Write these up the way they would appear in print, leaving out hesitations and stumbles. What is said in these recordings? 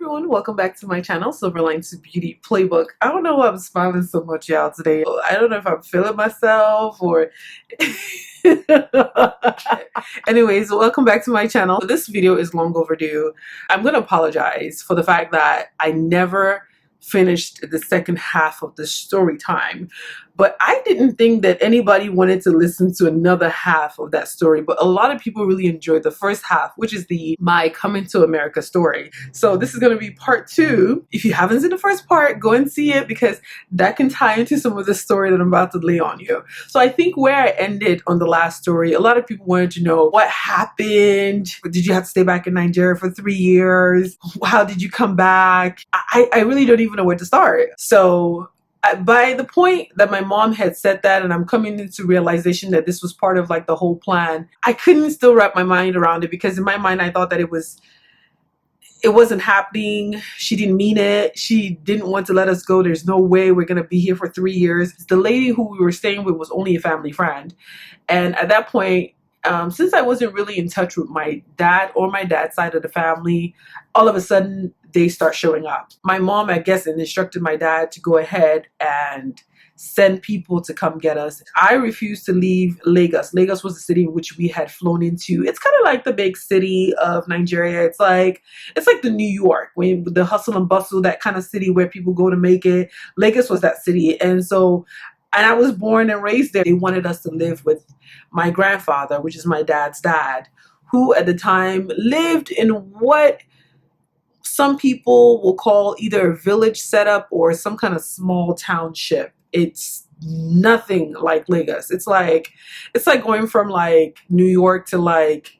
everyone, welcome back to my channel, Silverline to Beauty Playbook. I don't know why I'm smiling so much y'all today. I don't know if I'm feeling myself or anyways, welcome back to my channel. This video is long overdue. I'm gonna apologize for the fact that I never finished the second half of the story time, but I didn't think that anybody wanted to listen to another half of that story. But a lot of people really enjoyed the first half, which is the my coming to America story. So this is going to be part 2. If you haven't seen the first part, go and see it, because that can tie into some of the story that I'm about to lay on you. So I think where I ended on the last story, a lot of people wanted to know what happened. Did you have to stay back in Nigeria for 3 years? How did you come back? I really don't even know where to start. So by the point that my mom had said that, and I'm coming into realization that this was part of like the whole plan, I couldn't still wrap my mind around it, because in my mind I thought that it wasn't happening. She didn't mean it. She didn't want to let us go. There's no way we're gonna be here for 3 years. The lady who we were staying with was only a family friend, and at that point, since I wasn't really in touch with my dad or my dad's side of the family, all of a sudden they start showing up. My mom, I guess, instructed my dad to go ahead and send people to come get us. I refused to leave Lagos. Lagos was the city in which we had flown into. It's kind of like the big city of Nigeria. It's like the New York, when the hustle and bustle, that kind of city where people go to make it. Lagos was that city. And I was born and raised there. They wanted us to live with my grandfather, which is my dad's dad, who at the time lived in what some people will call either a village setup or some kind of small township. It's nothing like Lagos. It's like going from like New York to like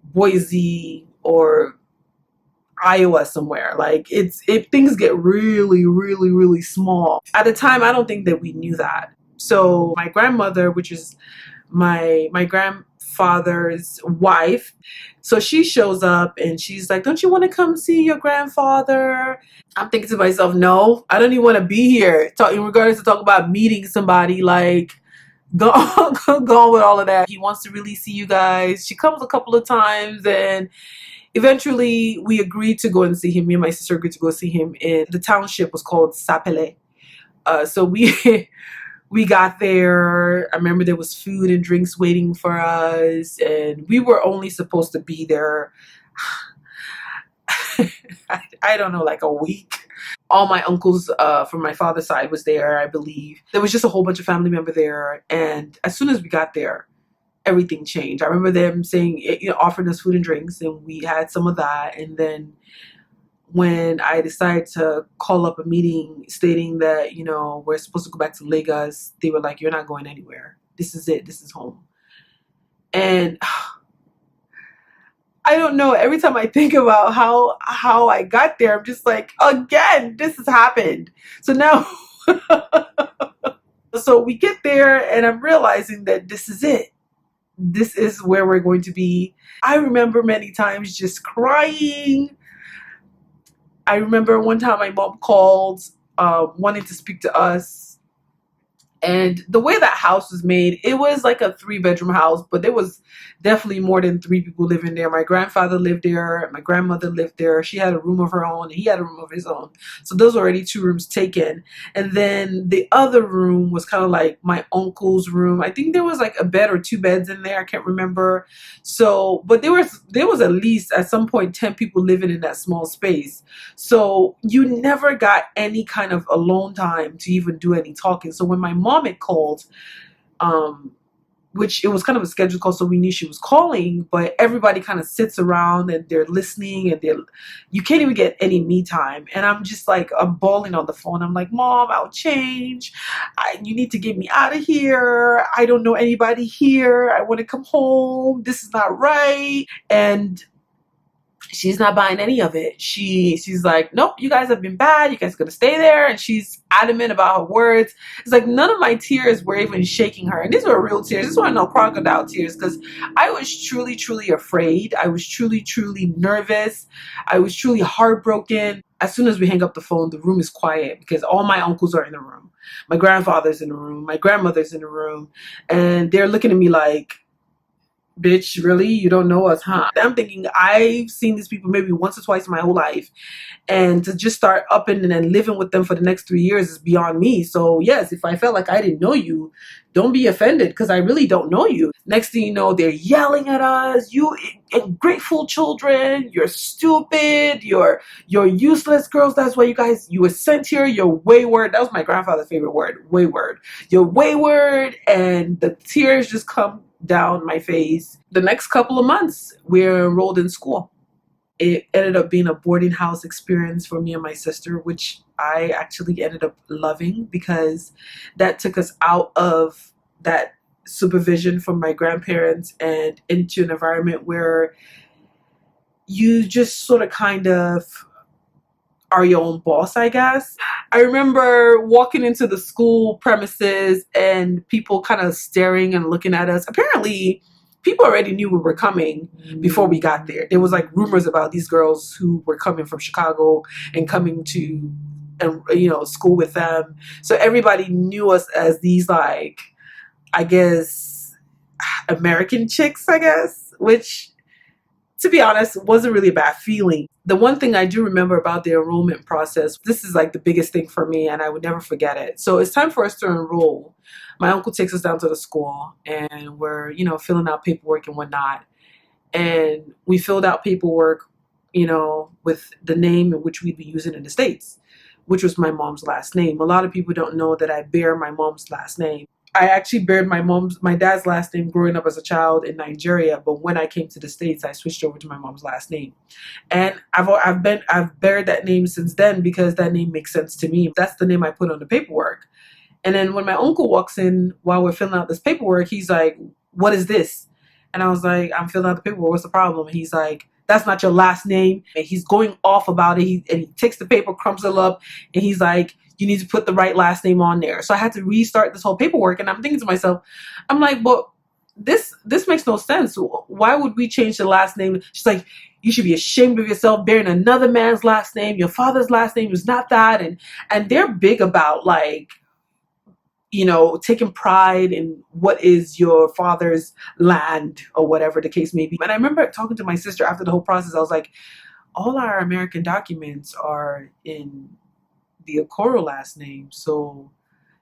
Boise or Iowa somewhere. Like things get really, really, really small. At the time, I don't think that we knew that. So my grandmother, which is my grandfather's wife, so she shows up and she's like, "Don't you want to come see your grandfather?" I'm thinking to myself, no, I don't even want to be here. In regards to talk about meeting somebody, like, go on with all of that. He wants to really see you guys. She comes a couple of times, and eventually we agreed to go and see him. Me and my sister agreed to go see him. In the township was called Sapele. So we got there. I remember there was food and drinks waiting for us, and we were only supposed to be there, I don't know, like a week. All my uncles from my father's side was there, I believe. There was just a whole bunch of family members there, and as soon as we got there, everything changed. I remember them saying, offering us food and drinks, and we had some of that. And then when I decided to call up a meeting stating that, we're supposed to go back to Lagos, they were like, "You're not going anywhere. This is it. This is home." And I don't know, every time I think about how I got there, I'm just like, again, this has happened. So now, so we get there, and I'm realizing that this is it. This is where we're going to be. I remember many times just crying. I remember one time my mom called, wanting to speak to us. And the way that house was made, it was like a 3-bedroom house, but there was definitely more than 3 people living there. My grandfather lived there. My grandmother lived there. She had a room of her own, and he had a room of his own. So those were already 2 rooms taken. And then the other room was kind of like my uncle's room. I think there was like a bed or 2 beds in there. I can't remember. So, but there was at least at some point 10 people living in that small space. So you never got any kind of alone time to even do any talking. So when my mom had called, which it was kind of a scheduled call, so we knew she was calling, but everybody kind of sits around and they're listening, and you can't even get any me time. And I'm just like, I'm bawling on the phone. I'm like, "Mom, I'll change. You need to get me out of here. I don't know anybody here. I want to come home. This is not right." And she's not buying any of it. She's like, "Nope, you guys have been bad. You guys are gonna stay there." And she's adamant about her words. It's like none of my tears were even shaking her. And these were real tears. These weren't no crocodile tears, because I was truly, truly afraid. I was truly, truly nervous. I was truly heartbroken. As soon as we hang up the phone, the room is quiet, because all my uncles are in the room. My grandfather's in the room. My grandmother's in the room. And they're looking at me like, bitch, really? You don't know us, huh? I'm thinking I've seen these people maybe once or twice in my whole life, and to just start upping and then living with them for the next 3 years is beyond me. So yes, if I felt like I didn't know you, don't be offended, because I really don't know you. Next thing you know, they're yelling at us. You ungrateful children, you're stupid, you're useless girls. That's why you were sent here. You're wayward. That was my grandfather's favorite word, wayward. You're wayward. And the tears just come down my face. The next couple of months, we're enrolled in school. It ended up being a boarding house experience for me and my sister, which I actually ended up loving, because that took us out of that supervision from my grandparents and into an environment where you just sort of kind of are your own boss, I guess. I remember walking into the school premises and people kind of staring and looking at us. Apparently, people already knew we were coming before we got there. There was like rumors about these girls who were coming from Chicago and coming to, school with them. So everybody knew us as these, like, I guess, American chicks, I guess, which, to be honest, wasn't really a bad feeling. The one thing I do remember about the enrollment process, this is like the biggest thing for me and I would never forget it. So it's time for us to enroll. My uncle takes us down to the school and we're, filling out paperwork and whatnot. And we filled out paperwork, with the name in which we'd be using in the States, which was my mom's last name. A lot of people don't know that I bear my mom's last name. I actually bared my dad's last name growing up as a child in Nigeria, but when I came to the States, I switched over to my mom's last name, and I've bared that name since then because that name makes sense to me. That's the name I put on the paperwork. And then when my uncle walks in while we're filling out this paperwork, he's like, "What is this?" And I was like, "I'm filling out the paperwork. What's the problem?" And he's like, "That's not your last name." And he's going off about it. He takes the paper, crumps it up, and he's like, "You need to put the right last name on there." So I had to restart this whole paperwork, and I'm thinking to myself, I'm like, "Well, this makes no sense. Why would we change the last name?" She's like, "You should be ashamed of yourself bearing another man's last name. Your father's last name is not that." And they're big about, like, taking pride in what is your father's land or whatever the case may be. And I remember talking to my sister after the whole process. I was like, all our American documents are in the Okoro last name. So,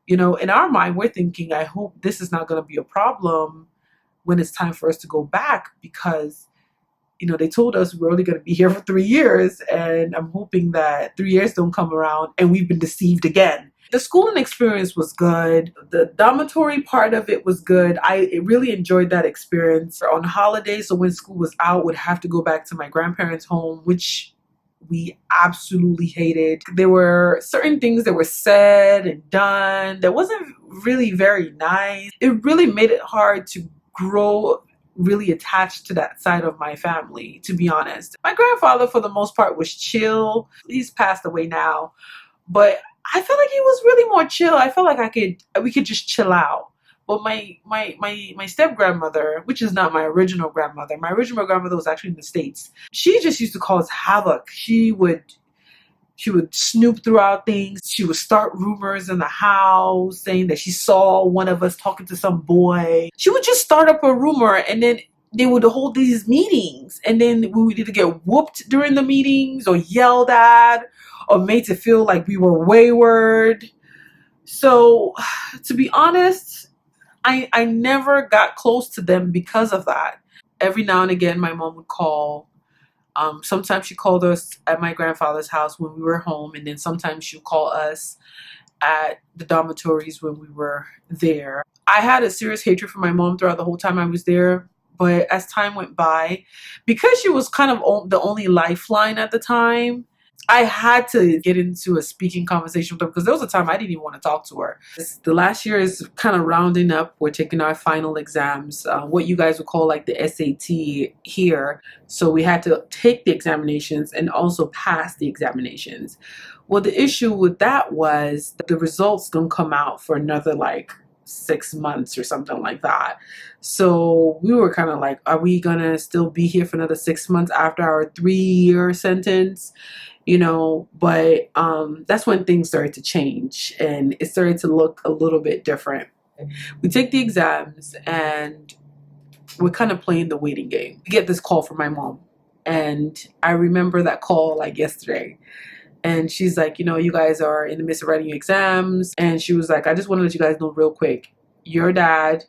in our mind, we're thinking, I hope this is not going to be a problem when it's time for us to go back, because, they told us we're only going to be here for 3 years. And I'm hoping that 3 years don't come around and we've been deceived again. The schooling experience was good. The dormitory part of it was good. I really enjoyed that experience. On holidays, so when school was out, would have to go back to my grandparents' home, which we absolutely hated. There were certain things that were said and done that wasn't really very nice. It really made it hard to grow really attached to that side of my family, to be honest. My grandfather, for the most part, was chill. He's passed away now, but I felt like he was really more chill. I felt like we could just chill out. But my step grandmother, which is not my original grandmother, my original grandmother was actually in the States. She just used to cause havoc. She would snoop throughout things. She would start rumors in the house saying that she saw one of us talking to some boy. She would just start up a rumor, and then they would hold these meetings, and then we would either get whooped during the meetings or yelled at or made to feel like we were wayward. So, to be honest, I never got close to them because of that. Every now and again, my mom would call. Sometimes she called us at my grandfather's house when we were home, and then sometimes she'd call us at the dormitories when we were there. I had a serious hatred for my mom throughout the whole time I was there. But as time went by, because she was kind of the only lifeline at the time, I had to get into a speaking conversation with her, because there was a time I didn't even want to talk to her. The last year is kind of rounding up. We're taking our final exams, what you guys would call like the SAT here. So we had to take the examinations and also pass the examinations. Well, the issue with that was that the results don't come out for another like 6 months or something like that. So we were kind of like, are we gonna still be here for another 6 months after our 3-year sentence? But that's when things started to change and it started to look a little bit different. We take the exams, and we're kind of playing the waiting game. I get this call from my mom, and I remember that call like yesterday. And she's like, you know, you guys are in the midst of writing your exams. And she was like, I just want to let you guys know real quick, your dad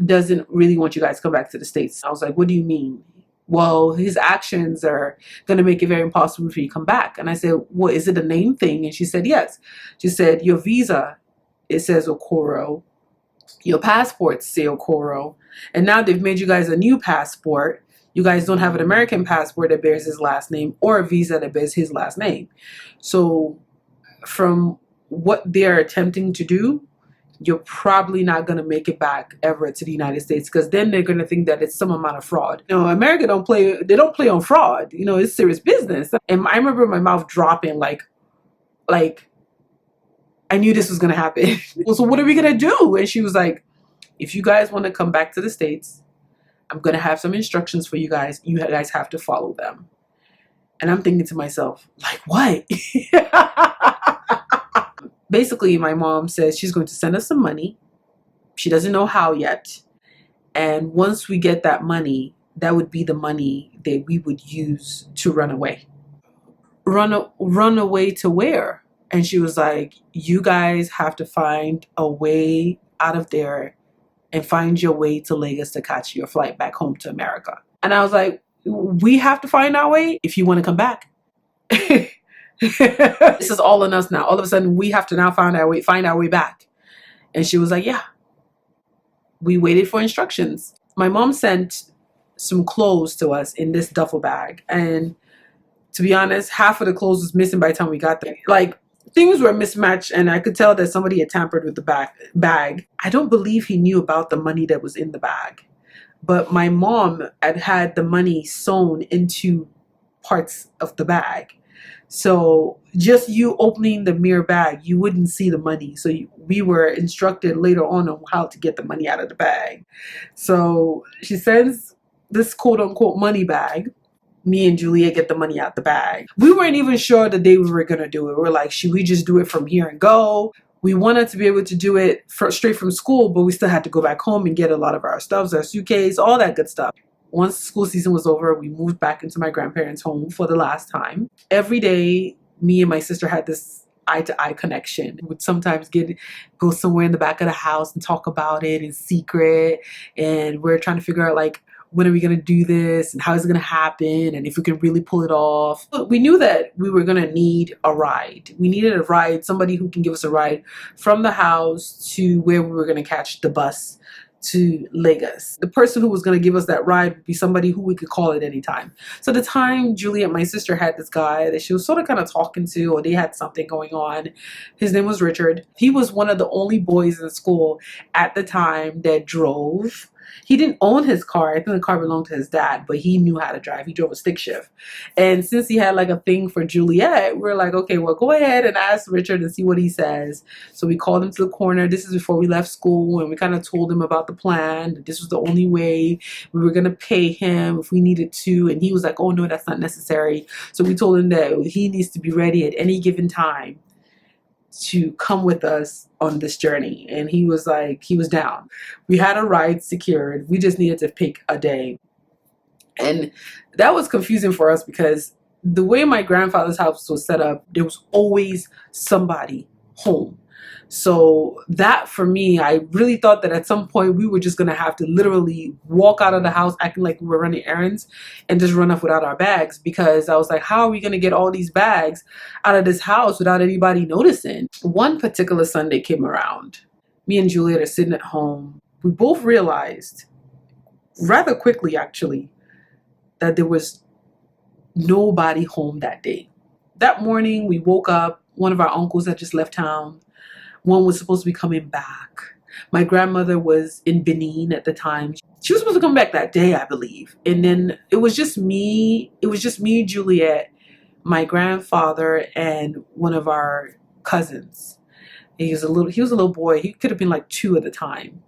doesn't really want you guys to come back to the States. I was like, what do you mean? Well, his actions are going to make it very impossible for you to come back. And I said, well, is it a name thing? And she said, yes. She said, your visa, it says Okoro. Your passports say Okoro. And now they've made you guys a new passport. You guys don't have an American passport that bears his last name or a visa that bears his last name. So from what they're attempting to do, you're probably not going to make it back ever to the United States, because then they're going to think that it's some amount of fraud. You know, America don't play on fraud. You know, it's serious business. And I remember my mouth dropping like I knew this was going to happen. Well, so what are we going to do? And she was like, if you guys want to come back to the States, I'm going to have some instructions for you guys. You guys have to follow them. And I'm thinking to myself, like, what? Basically, my mom says she's going to send us some money. She doesn't know how yet. And once we get that money, that would be the money that we would use to run away. Run away to where? And she was like, you guys have to find a way out of there and find your way to Lagos to catch your flight back home to America. And I was like, we have to find our way if you want to come back. This is all on us now. All of a sudden, we have to now find our way back. And she was like, yeah. We waited for instructions. My mom sent some clothes to us in this duffel bag. And to be honest, half of the clothes was missing by the time we got there. Like, things were mismatched, and I could tell that somebody had tampered with the bag. I don't believe he knew about the money that was in the bag. But my mom had the money sewn into parts of the bag. So just you opening the mere bag, you wouldn't see the money. So we were instructed later on how to get the money out of the bag. So she sends this quote unquote money bag. Me and Juliet get the money out the bag. We weren't even sure the day we were going to do it. We were like, should we just do it from here and go? We wanted to be able to do it straight from school, but we still had to go back home and get a lot of our stuff, our suitcase, all that good stuff. Once school season was over, we moved back into my grandparents' home for the last time. Every day, me and my sister had this eye-to-eye connection. We would sometimes go somewhere in the back of the house and talk about it in secret. And we're trying to figure out, like, when are we going to do this? And how is it going to happen? And if we can really pull it off. But we knew that we were going to need a ride. We needed a ride, somebody who can give us a ride from the house to where we were going to catch the bus to Lagos. The person who was going to give us that ride would be somebody who we could call at any time. So at the time, Juliet, my sister, had this guy that she was sort of kind of talking to, or they had something going on. His name was Richard. He was one of the only boys in school at the time that drove. He didn't own his car. I think the car belonged to his dad, but he knew how to drive. He drove a stick shift. And since he had like a thing for Juliet, we were like, okay, well, go ahead and ask Richard and see what he says. So we called him to the corner. This is before we left school, and we kind of told him about the plan. This was the only way we were going to pay him if we needed to. And he was like, oh, no, that's not necessary. So we told him that he needs to be ready at any given time to come with us on this journey. And he was like, he was down. We had a ride secured. We just needed to pick a day. And that was confusing for us because the way my grandfather's house was set up, there was always somebody home. So that for me, I really thought that at some point we were just going to have to literally walk out of the house acting like we were running errands and just run off without our bags, because I was like, how are we going to get all these bags out of this house without anybody noticing? One particular Sunday came around. Me and Juliet are sitting at home. We both realized rather quickly, actually, that there was nobody home that day. That morning we woke up. One of our uncles had just left town. One was supposed to be coming back. My grandmother was in Benin at the time. She was supposed to come back that day, I believe. And then it was just me. It was just me, Juliet, my grandfather, and one of our cousins. He was a little boy. He could have been like 2 at the time.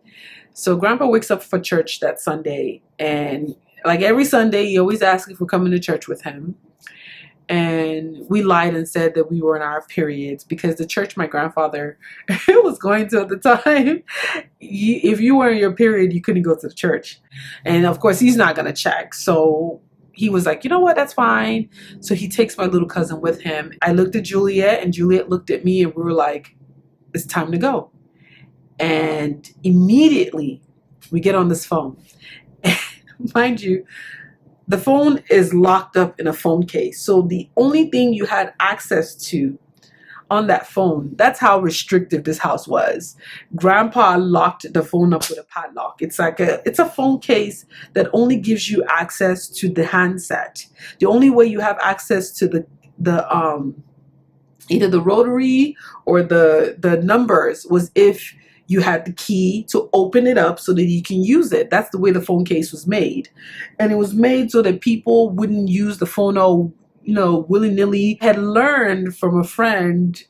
So Grandpa wakes up for church that Sunday, and like every Sunday, he always asks if we're coming to church with him. and we lied and said that we were in our periods because the church my grandfather was going to at the time, if you were in your period, you couldn't go to the church. And of course, he's not going to check. So he was like, you know what, that's fine. So he takes my little cousin with him. I looked at Juliet, and Juliet looked at me, and we were like, it's time to go. And immediately we get on this phone. Mind you, the phone is locked up in a phone case. So the only thing you had access to on that phone, that's how restrictive this house was. Grandpa locked the phone up with a padlock. It's a phone case that only gives you access to the handset. The only way you have access to the either the rotary or the numbers was if you had the key to open it up so that you can use it. That's the way the phone case was made. And it was made so that people wouldn't use the phone all, willy-nilly. Had learned from a friend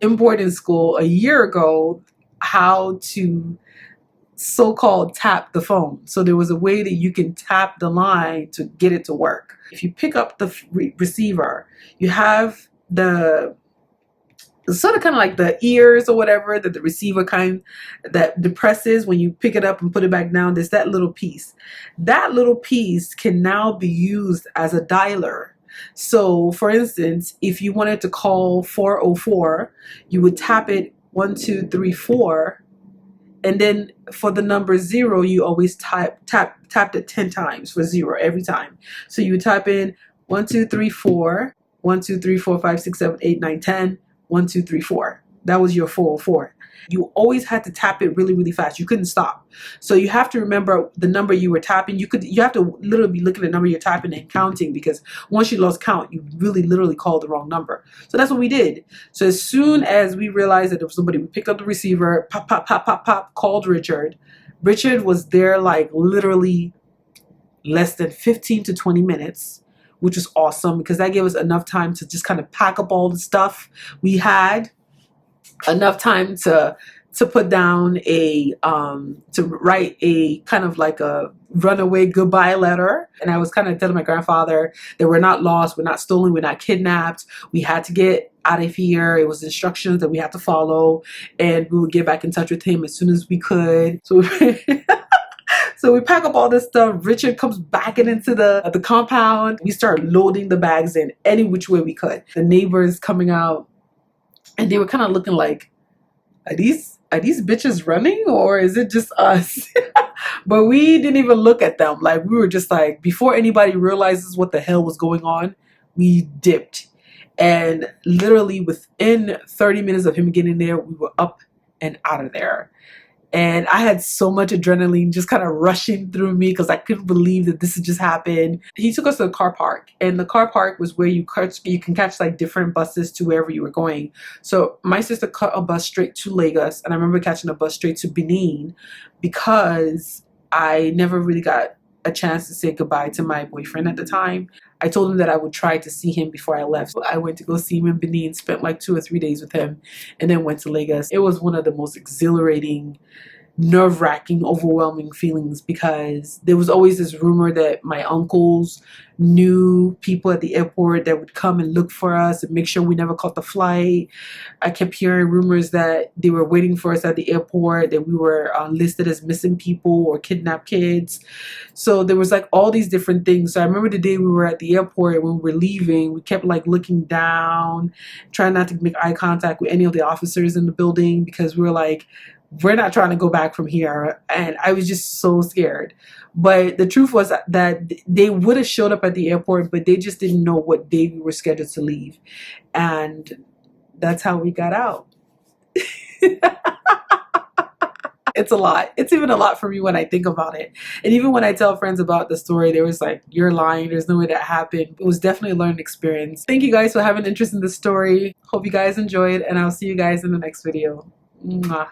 in boarding school a year ago how to so-called tap the phone. So there was a way that you can tap the line to get it to work. If you pick up the receiver, you have the sort of kind of like the ears or whatever that the receiver kind that depresses when you pick it up and put it back down. There's that little piece. That little piece can now be used as a dialer. So for instance, if you wanted to call 404, you would tap it 1, 2, 3, 4. And then for the number 0, you always tapped it 10 times for 0 every time. So you would type in 1, 2, 3, 4, 1, 2, 3, 4, 5, 6, 7, 8, 9, 10. 1, 2, 3, 4. That was your 404. You always had to tap it really, really fast. You couldn't stop. So you have to remember the number you were tapping. You have to literally be looking at the number you're tapping and counting, because once you lost count, you really literally called the wrong number. So that's what we did. So as soon as we realized that there was somebody, we picked up the receiver, pop, pop, pop, pop, pop, called Richard. Richard was there like literally less than 15 to 20 minutes. Which was awesome because that gave us enough time to just kind of pack up all the stuff we had, enough time to put down to write a kind of like a runaway goodbye letter. And I was kind of telling my grandfather that we're not lost, we're not stolen, we're not kidnapped. We had to get out of here. It was instructions that we had to follow, and we would get back in touch with him as soon as we could. So we pack up all this stuff. Richard comes backing into the compound. We start loading the bags in any which way we could. The neighbors coming out, and they were kind of looking like, are these bitches running, or is it just us? But we didn't even look at them. Like, we were just like, before anybody realizes what the hell was going on, we dipped. And literally within 30 minutes of him getting there, we were up and out of there. And I had so much adrenaline just kind of rushing through me because I couldn't believe that this had just happened. He took us to the car park, and the car park was where you can catch like different buses to wherever you were going. So my sister caught a bus straight to Lagos, and I remember catching a bus straight to Benin because I never really got a chance to say goodbye to my boyfriend at the time. I told him that I would try to see him before I left. So I went to go see him in Benin, spent like 2 or 3 days with him, and then went to Lagos. It was one of the most exhilarating, nerve-wracking, overwhelming feelings because there was always this rumor that my uncles knew people at the airport that would come and look for us and make sure we never caught the flight. I kept hearing rumors that they were waiting for us at the airport, that we were listed as missing people or kidnapped kids. So there was like all these different things. So I remember the day we were at the airport, when we were leaving, we kept like looking down, trying not to make eye contact with any of the officers in the building because we were like, we're not trying to go back from here. And I was just so scared. But the truth was that they would have showed up at the airport, but they just didn't know what day we were scheduled to leave. And that's how we got out. It's a lot. It's even a lot for me when I think about it. And even when I tell friends about the story, they was like, you're lying. There's no way that happened. It was definitely a learned experience. Thank you guys for having interest in the story. Hope you guys enjoyed, and I'll see you guys in the next video. Mwah.